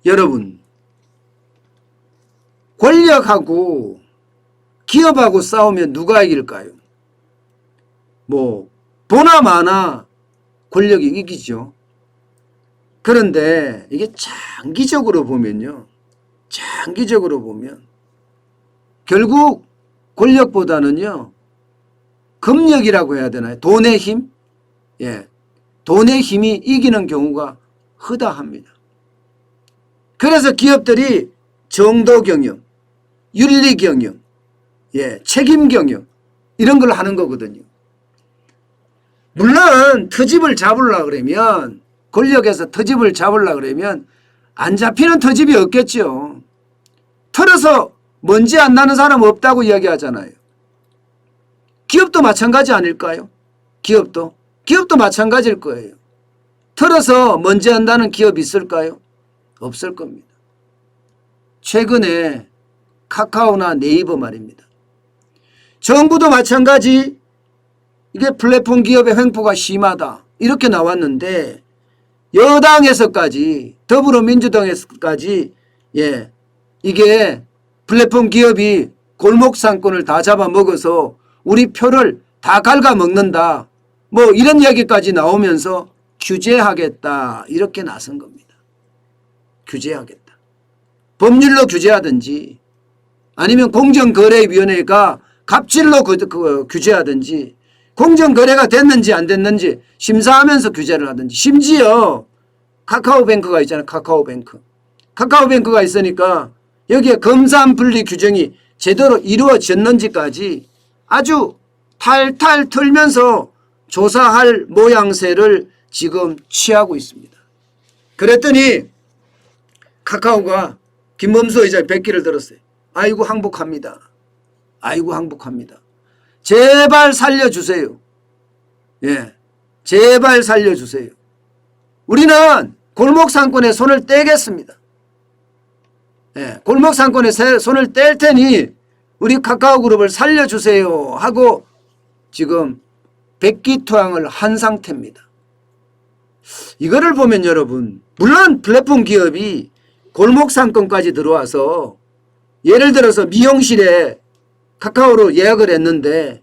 여러분, 권력하고 기업하고 싸우면 누가 이길까요? 뭐 보나 마나 권력이 이기죠. 그런데 이게 장기적으로 보면요. 장기적으로 보면 결국 권력보다는요. 금력이라고 해야 되나요? 돈의 힘? 예. 돈의 힘이 이기는 경우가 허다합니다. 그래서 기업들이 정도 경영, 윤리 경영, 예, 책임 경영 이런 걸 하는 거거든요. 물론 트집을 잡으려고 그러면 권력에서 트집을 잡으려고 그러면 안 잡히는 트집이 없겠죠. 털어서 먼지 안 나는 사람 없다고 이야기하잖아요. 기업도 마찬가지 아닐까요? 기업도 마찬가지일 거예요. 털어서 먼지 안 나는 기업이 있을까요? 없을 겁니다. 최근에 카카오나 네이버 말입니다. 정부도 마찬가지 이게 플랫폼 기업의 횡포가 심하다 이렇게 나왔는데 여당에서까지 더불어민주당에서까지 예 이게 플랫폼 기업이 골목상권을 다 잡아먹어서 우리 표를 다 갉아먹는다 뭐 이런 이야기까지 나오면서 규제하겠다 이렇게 나선 겁니다. 규제하겠다. 법률로 규제하든지 아니면 공정거래위원회가 갑질로 규제하든지 공정거래가 됐는지 안 됐는지 심사하면서 규제를 하든지 심지어 카카오뱅크가 있잖아요. 카카오뱅크가 있으니까 여기에 검사분리 규정이 제대로 이루어졌는지까지 아주 탈탈 털면서 조사할 모양새를 지금 취하고 있습니다. 그랬더니 카카오가 김범수 의장이 백기를 들었어요. 아이고 항복합니다. 아이고 항복합니다. 제발 살려주세요. 예, 제발 살려주세요. 우리는 골목상권에 손을 떼겠습니다. 예, 골목상권에 손을 뗄 테니 우리 카카오그룹을 살려주세요 하고 지금 백기투항을 한 상태입니다. 이거를 보면 여러분 물론 플랫폼 기업이 골목상권까지 들어와서 예를 들어서 미용실에 카카오로 예약을 했는데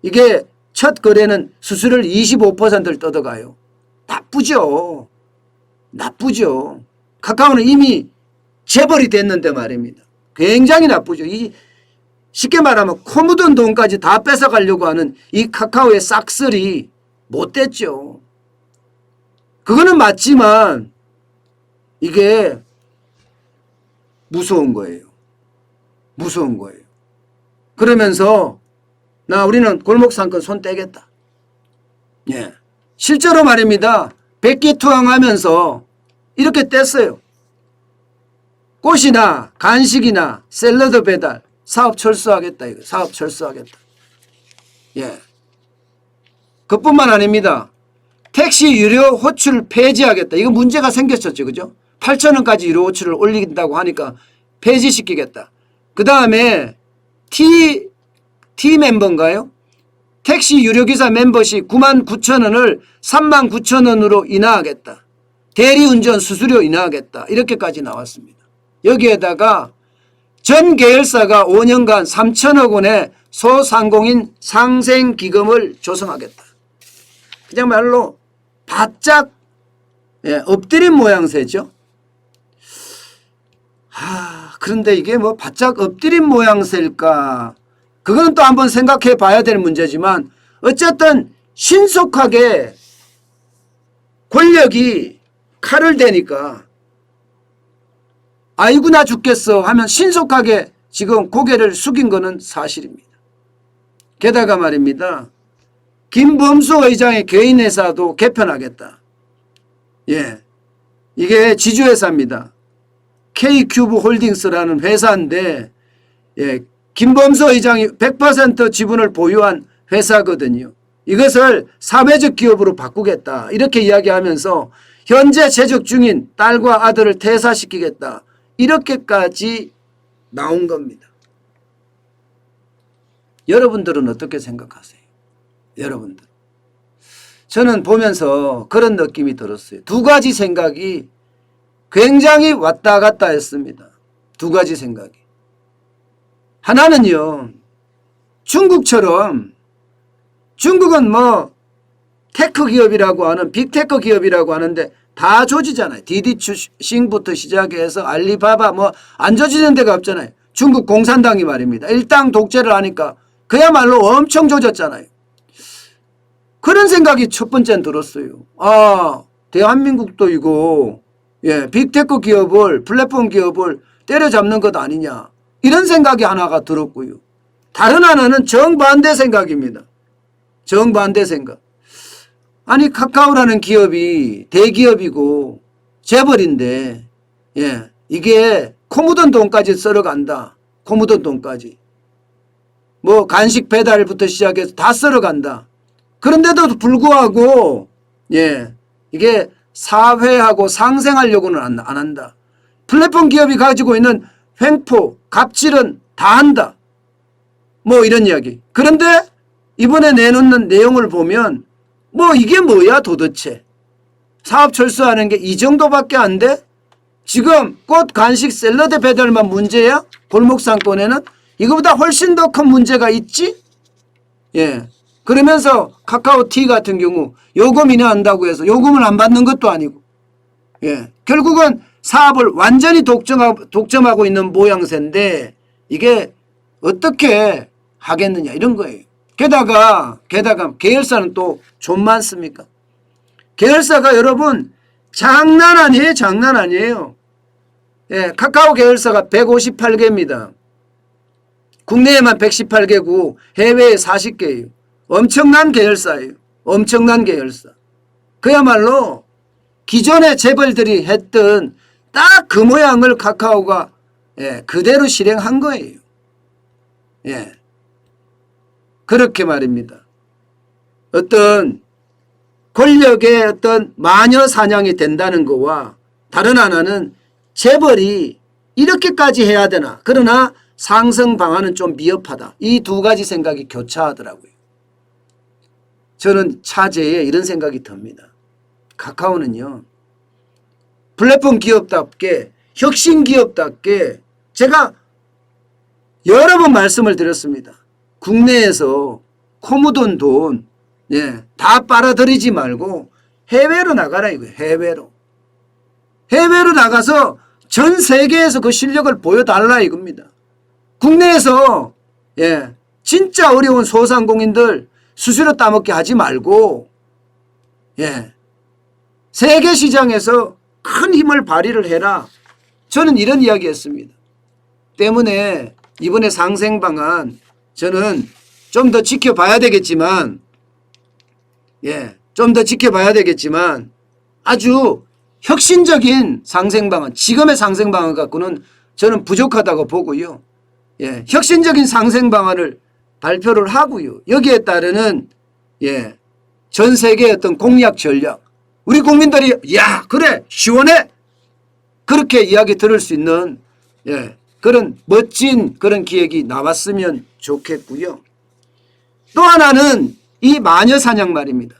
이게 첫 거래는 수수료를 25%를 뜯어가요. 나쁘죠. 나쁘죠. 카카오는 이미 재벌이 됐는데 말입니다. 굉장히 나쁘죠. 쉽게 말하면 코 묻은 돈까지 다 뺏어가려고 하는 이 카카오의 싹쓸이 못됐죠. 그거는 맞지만 이게 무서운 거예요. 무서운 거예요. 그러면서 우리는 골목상권 손 떼겠다. 예, 실제로 말입니다. 백기투항하면서 이렇게 뗐어요. 꽃이나 간식이나 샐러드 배달 사업 철수하겠다. 이거 사업 철수하겠다. 예, 그뿐만 아닙니다. 택시 유료 호출 폐지하겠다. 이거 문제가 생겼었죠. 그죠? 8,000원까지 유료 호출을 올린다고 하니까 폐지시키겠다. 그 다음에 T 멤버인가요? 택시 유료기사 멤버십 99,000원을 39,000원으로 인하하겠다. 대리운전 수수료 인하하겠다. 이렇게까지 나왔습니다. 여기에다가 전 계열사가 5년간 3천억 원의 소상공인 상생기금을 조성하겠다. 그냥 말로 바짝 엎드린 모양새죠. 그런데 이게 뭐 바짝 엎드린 모양새일까? 그건 또 한번 생각해 봐야 될 문제지만 어쨌든 신속하게 권력이 칼을 대니까 아이고 나 죽겠어 하면 신속하게 지금 고개를 숙인 거는 사실입니다. 게다가 말입니다. 김범수 의장의 개인회사도 개편하겠다. 예, 이게 지주회사입니다. K큐브 홀딩스라는 회사인데 예, 김범수 의장이 100% 지분을 보유한 회사거든요. 이것을 사회적 기업으로 바꾸겠다. 이렇게 이야기하면서 현재 재직 중인 딸과 아들을 퇴사시키겠다. 이렇게까지 나온 겁니다. 여러분들은 어떻게 생각하세요? 여러분들. 저는 보면서 그런 느낌이 들었어요. 두 가지 생각이 굉장히 왔다 갔다 했습니다. 두 가지 생각이. 하나는요, 중국처럼, 중국은 뭐 테크 기업이라고 하는 빅테크 기업이라고 하는데 다 조지잖아요. 디디추싱부터 시작해서 알리바바 뭐 안 조지는 데가 없잖아요. 중국 공산당이 말입니다. 일당 독재를 하니까 그야말로 엄청 조졌잖아요. 그런 생각이 첫 번째는 들었어요. 아, 대한민국도 이거 빅테크 기업을, 플랫폼 기업을 때려잡는 것 아니냐, 이런 생각이 하나가 들었고요. 다른 하나는 정반대 생각입니다. 정반대 생각. 아니, 카카오라는 기업이 대기업이고 재벌인데 이게 코 묻은 돈까지 썰어간다. 코 묻은 돈까지. 뭐 간식 배달부터 시작해서 다 썰어간다. 그런데도 불구하고 이게 사회하고 상생하려고는 안 한다. 플랫폼 기업이 가지고 있는 횡포, 갑질은 다 한다. 뭐 이런 이야기. 그런데 이번에 내놓는 내용을 보면 뭐 이게 뭐야 도대체. 사업 철수하는 게 이 정도밖에 안 돼? 지금 꽃, 간식, 샐러드 배달만 문제야? 골목상권에는? 이거보다 훨씬 더 큰 문제가 있지? 그러면서 카카오티 같은 경우 요금 인하한다고 해서 요금을 안 받는 것도 아니고 결국은 사업을 완전히 독점하고 있는 모양새인데 이게 어떻게 하겠느냐 이런 거예요. 게다가 계열사는 또 좀 많습니까? 계열사가 여러분 장난 아니에요. 장난 아니에요. 카카오 계열사가 158개입니다. 국내에만 118개고 해외에 40개예요. 엄청난 계열사예요. 엄청난 계열사. 그야말로 기존의 재벌들이 했던 딱 그 모양을 카카오가 그대로 실행한 거예요. 그렇게 말입니다. 어떤 권력의 어떤 마녀 사냥이 된다는 거와 다른 하나는 재벌이 이렇게까지 해야 되나, 그러나 상승 방안은 좀 미흡하다. 이 두 가지 생각이 교차하더라고요. 저는 차제에 이런 생각이 듭니다. 카카오는요, 플랫폼 기업답게, 혁신 기업답게 제가 여러 번 말씀을 드렸습니다. 국내에서 코 묻은 돈 다 빨아들이지 말고 해외로 나가라 이거예요. 해외로 나가서 전 세계에서 그 실력을 보여달라 이겁니다. 국내에서 진짜 어려운 소상공인들 수수료 따먹게 하지 말고 세계 시장에서 큰 힘을 발휘를 해라. 저는 이런 이야기 했습니다. 때문에 이번에 상생 방안 저는 좀 더 지켜봐야 되겠지만 좀 더 지켜봐야 되겠지만 아주 혁신적인 상생 방안, 지금의 상생 방안 갖고는 저는 부족하다고 보고요. 혁신적인 상생 방안을 발표를 하고요. 여기에 따르는 전 세계의 어떤 공약 전략, 우리 국민들이 야 그래 시원해 그렇게 이야기 들을 수 있는 그런 멋진 그런 기획이 나왔으면 좋겠고요. 또 하나는 이 마녀사냥 말입니다.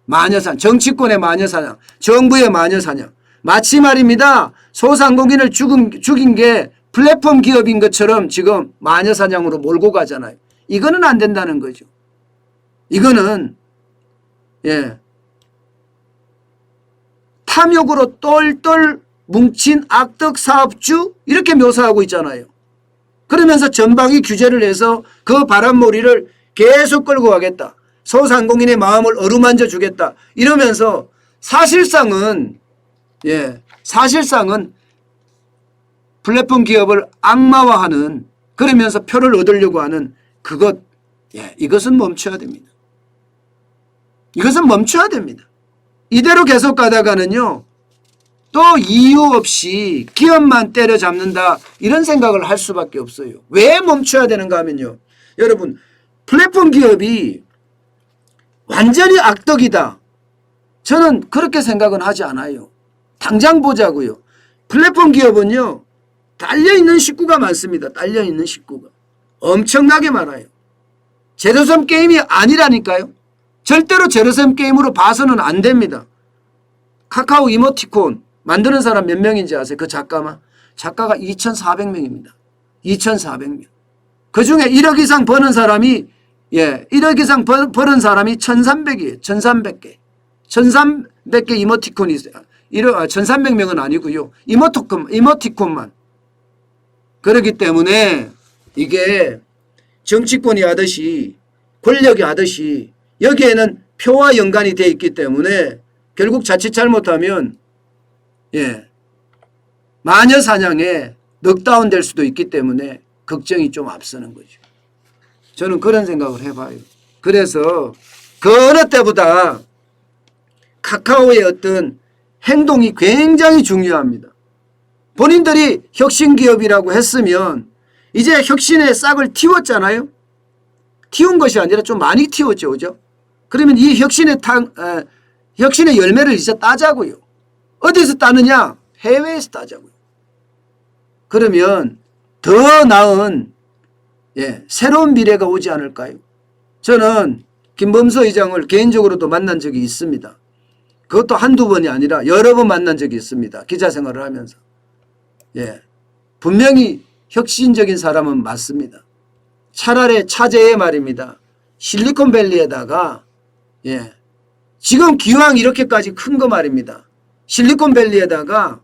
마녀사냥, 정치권의 마녀사냥, 정부의 마녀사냥. 마치 말입니다. 소상공인을 죽인 게 플랫폼 기업인 것처럼 지금 마녀사냥으로 몰고 가잖아요. 이거는 안 된다는 거죠. 이거는 탐욕으로 똘똘 뭉친 악덕 사업주 이렇게 묘사하고 있잖아요. 그러면서 전방위 규제를 해서 그 바람몰이를 계속 끌고 가겠다. 소상공인의 마음을 어루만져 주겠다. 이러면서 사실상은 플랫폼 기업을 악마화하는, 그러면서 표를 얻으려고 하는 그것, 이것은 멈춰야 됩니다. 이것은 멈춰야 됩니다. 이대로 계속 가다가는요, 또 이유 없이 기업만 때려잡는다 이런 생각을 할 수밖에 없어요. 왜 멈춰야 되는가 하면요, 여러분 플랫폼 기업이 완전히 악덕이다, 저는 그렇게 생각은 하지 않아요. 당장 보자고요. 플랫폼 기업은요 딸려있는 식구가 많습니다. 딸려있는 식구가 엄청나게 많아요. 제로섬 게임이 아니라니까요. 절대로 제로섬 게임으로 봐서는 안 됩니다. 카카오 이모티콘 만드는 사람 몇 명인지 아세요? 그 작가가 2,400명입니다. 2,400명. 그중에 1억 이상 버는 사람이 1억 이상 버는 사람이 1,300이에요. 1,300개. 1,300개 이모티콘이 있어요. 1,300명은 아니고요. 이모티콘만. 그렇기 때문에 이게 정치권이 하듯이 권력이 하듯이 여기에는 표와 연관이 되어 있기 때문에 결국 자칫 잘못하면 마녀 사냥에 넉다운 될 수도 있기 때문에 걱정이 좀 앞서는 거죠. 저는 그런 생각을 해봐요. 그래서 그 어느 때보다 카카오의 어떤 행동이 굉장히 중요합니다. 본인들이 혁신기업이라고 했으면 이제 혁신의 싹을 틔웠잖아요. 틔운 것이 아니라 좀 많이 틔웠죠. 그죠? 그러면 이 혁신의 열매를 이제 따자고요. 어디서 따느냐? 해외에서 따자고요. 그러면 더 나은 새로운 미래가 오지 않을까요? 저는 김범수 의장을 개인적으로도 만난 적이 있습니다. 그것도 한두 번이 아니라 여러 번 만난 적이 있습니다. 기자 생활을 하면서. 분명히 혁신적인 사람은 맞습니다. 차라리 차제에 말입니다. 실리콘밸리에다가 지금 기왕 이렇게까지 큰 거 말입니다. 실리콘밸리에다가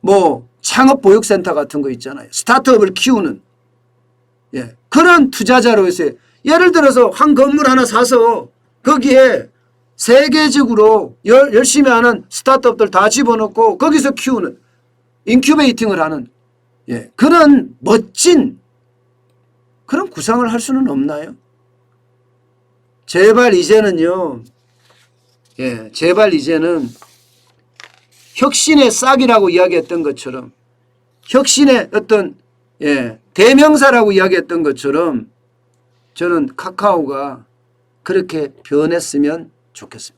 뭐 창업보육센터 같은 거 있잖아요. 스타트업을 키우는 그런 투자자로 해서 예를 들어서 한 건물 하나 사서 거기에 세계적으로 열심히 하는 스타트업들 다 집어넣고 거기서 키우는 인큐베이팅을 하는 그런 멋진 그런 구상을 할 수는 없나요? 제발 이제는요. 제발 이제는 혁신의 싹이라고 이야기했던 것처럼 혁신의 어떤 대명사라고 이야기했던 것처럼 저는 카카오가 그렇게 변했으면 좋겠습니다.